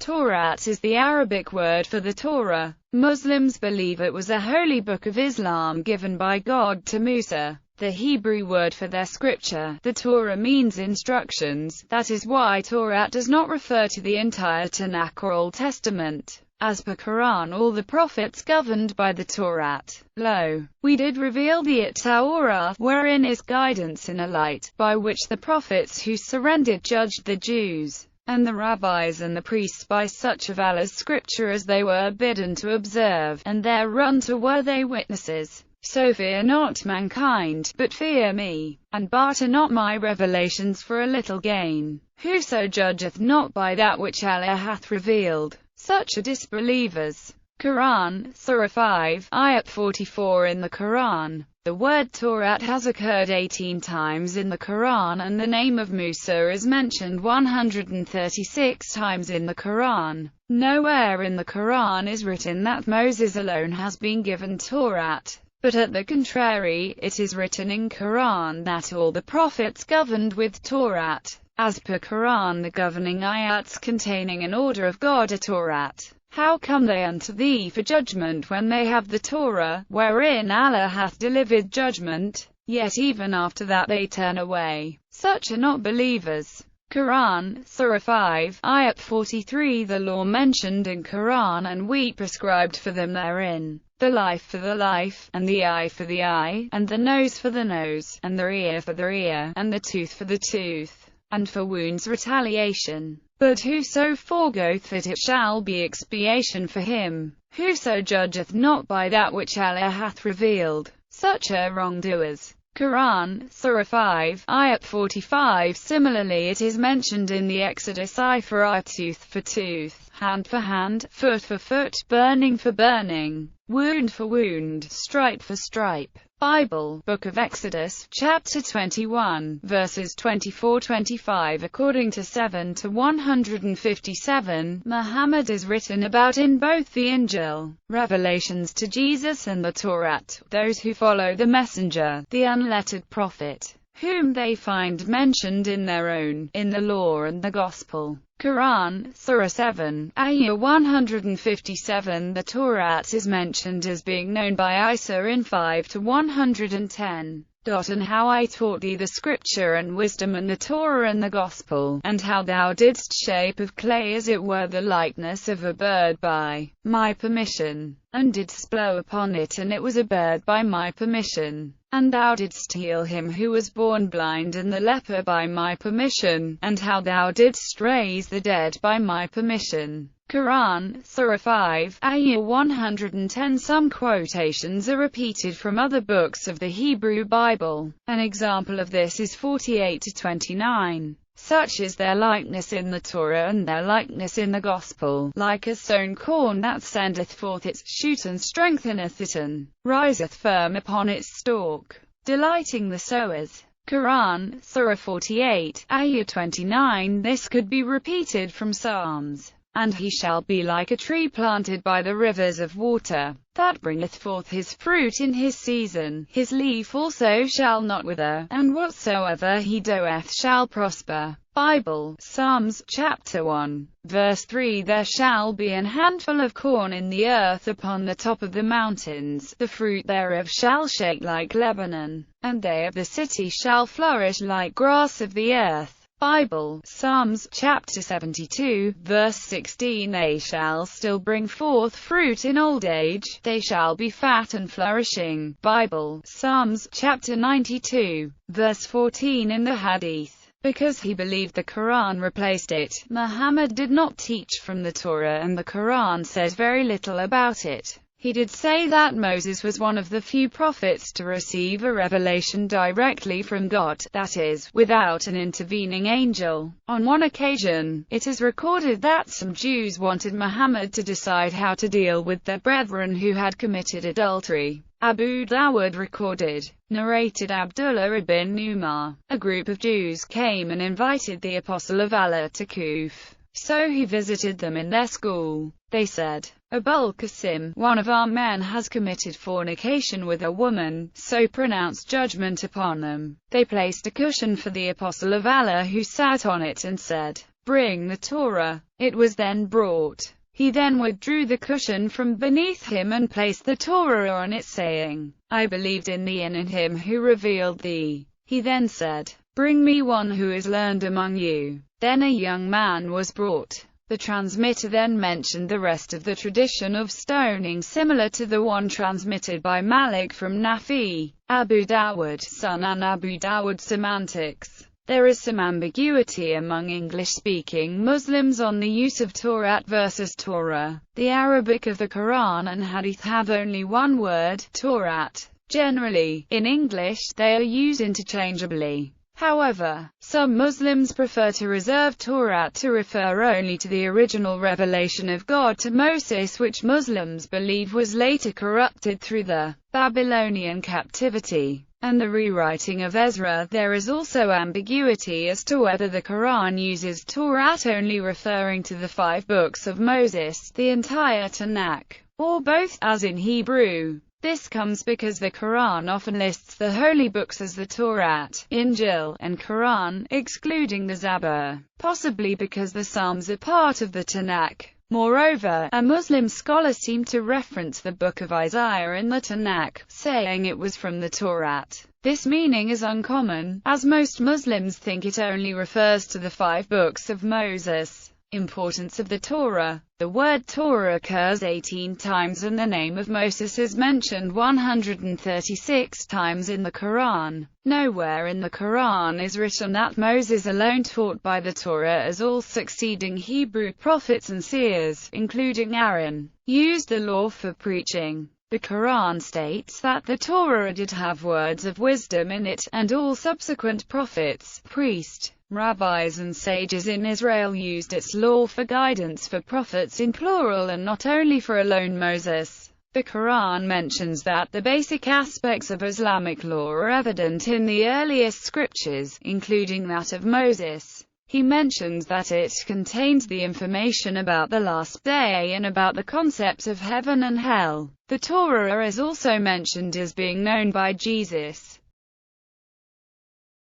Torah is the Arabic word for the Torah. Muslims believe it was a holy book of Islam given by God to Musa. The Hebrew word for their scripture, the Torah, means instructions. That is why Torah does not refer to the entire Tanakh or Old Testament. As per Quran, all the prophets governed by the Torah. Lo, we did reveal the Torah, wherein is guidance in a light, by which the prophets who surrendered judged the Jews, and the rabbis and the priests by such of Allah's scripture as they were bidden to observe, and thereunto were they witnesses. So fear not mankind, but fear me, and barter not my revelations for a little gain. Whoso judgeth not by that which Allah hath revealed, such are disbelievers. Quran, Surah 5, Ayat 44. In the Quran, the word Torah has occurred 18 times in the Quran, and the name of Musa is mentioned 136 times in the Quran. Nowhere in the Quran is written that Moses alone has been given Torah, but at the contrary, it is written in Quran that all the prophets governed with Torah. As per Quran, the governing ayats containing an order of God are Torah. How come they unto thee for judgment when they have the Torah, wherein Allah hath delivered judgment? Yet even after that they turn away. Such are not believers. Quran, Surah 5, Ayat 43. The law mentioned in Quran, and we prescribed for them therein, the life for the life, and the eye for the eye, and the nose for the nose, and the ear for the ear, and the tooth for the tooth, and for wounds retaliation. But whoso forgoeth it shall be expiation for him. Whoso judgeth not by that which Allah hath revealed, such are wrongdoers. Quran, Surah 5, Ayat 45. Similarly, it is mentioned in the Exodus, eye for eye, tooth for tooth, hand for hand, foot for foot, burning for burning, wound for wound, stripe for stripe. Bible, Book of Exodus, chapter 21, verses 24-25. According to 7-157, Muhammad is written about in both the Injil, revelations to Jesus, and the Torah, those who follow the messenger, the unlettered prophet, whom they find mentioned in their own, in the law and the gospel. Quran, Surah 7, Ayah 157. The Torah is mentioned as being known by Isa in 5-110. And how I taught thee the scripture and wisdom and the Torah and the gospel, and how thou didst shape of clay as it were the likeness of a bird by my permission, and didst blow upon it, and it was a bird by my permission. And thou didst heal him who was born blind and the leper by my permission, and how thou didst raise the dead by my permission. Quran, Surah 5, Ayah 110. Some quotations are repeated from other books of the Hebrew Bible. An example of this is 48-29. Such is their likeness in the Torah and their likeness in the gospel, like a sown corn that sendeth forth its shoot and strengtheneth it and riseth firm upon its stalk, delighting the sowers. Quran, Surah 48, Ayah 29. This could be repeated from Psalms. And he shall be like a tree planted by the rivers of water, that bringeth forth his fruit in his season, his leaf also shall not wither, and whatsoever he doeth shall prosper. Bible, Psalms, chapter 1, verse 3. There shall be an handful of corn in the earth upon the top of the mountains, the fruit thereof shall shake like Lebanon, and they of the city shall flourish like grass of the earth. Bible, Psalms, chapter 72, verse 16. They shall still bring forth fruit in old age, they shall be fat and flourishing. Bible, Psalms, chapter 92, verse 14. In the Hadith, because he believed the Quran replaced it, Muhammad did not teach from the Torah, and the Quran says very little about it. He did say that Moses was one of the few prophets to receive a revelation directly from God, that is, without an intervening angel. On one occasion, it is recorded that some Jews wanted Muhammad to decide how to deal with their brethren who had committed adultery. Abu Dawud recorded, narrated Abdullah ibn Umar, a group of Jews came and invited the Apostle of Allah to Kuf. So he visited them in their school. They said, Abul Qasim, one of our men has committed fornication with a woman, so pronounce judgment upon them. They placed a cushion for the Apostle of Allah who sat on it and said, "Bring the Torah." It was then brought. He then withdrew the cushion from beneath him and placed the Torah on it, saying, "I believed in thee and in him who revealed thee." He then said, "Bring me one who is learned among you." Then a young man was brought. The transmitter then mentioned the rest of the tradition of stoning, similar to the one transmitted by Malik from Nafi. Abu Dawud, Sunan Abu Dawud. Semantics. There is some ambiguity among English-speaking Muslims on the use of Torah versus Torah. The Arabic of the Quran and Hadith have only one word, Torah. Generally, in English, they are used interchangeably. However, some Muslims prefer to reserve Torah to refer only to the original revelation of God to Moses, which Muslims believe was later corrupted through the Babylonian captivity and the rewriting of Ezra. There is also ambiguity as to whether the Quran uses Torah only referring to the 5 books of Moses, the entire Tanakh, or both, as in Hebrew. This comes because the Quran often lists the holy books as the Torah, Injil, and Quran, excluding the Zabur, possibly because the Psalms are part of the Tanakh. Moreover, a Muslim scholar seemed to reference the book of Isaiah in the Tanakh, saying it was from the Torah. This meaning is uncommon, as most Muslims think it only refers to the 5 books of Moses. Importance of the Torah. The word Torah occurs 18 times and the name of Moses is mentioned 136 times in the Quran. Nowhere in the Quran is written that Moses alone taught by the Torah, as all succeeding Hebrew prophets and seers, including Aaron, used the law for preaching. The Quran states that the Torah did have words of wisdom in it, and all subsequent prophets, priests, rabbis and sages in Israel used its law for guidance for prophets in plural and not only for alone Moses. The Quran mentions that the basic aspects of Islamic law are evident in the earliest scriptures, including that of Moses. He mentions that it contains the information about the last day and about the concepts of heaven and hell. The Torah is also mentioned as being known by Jesus.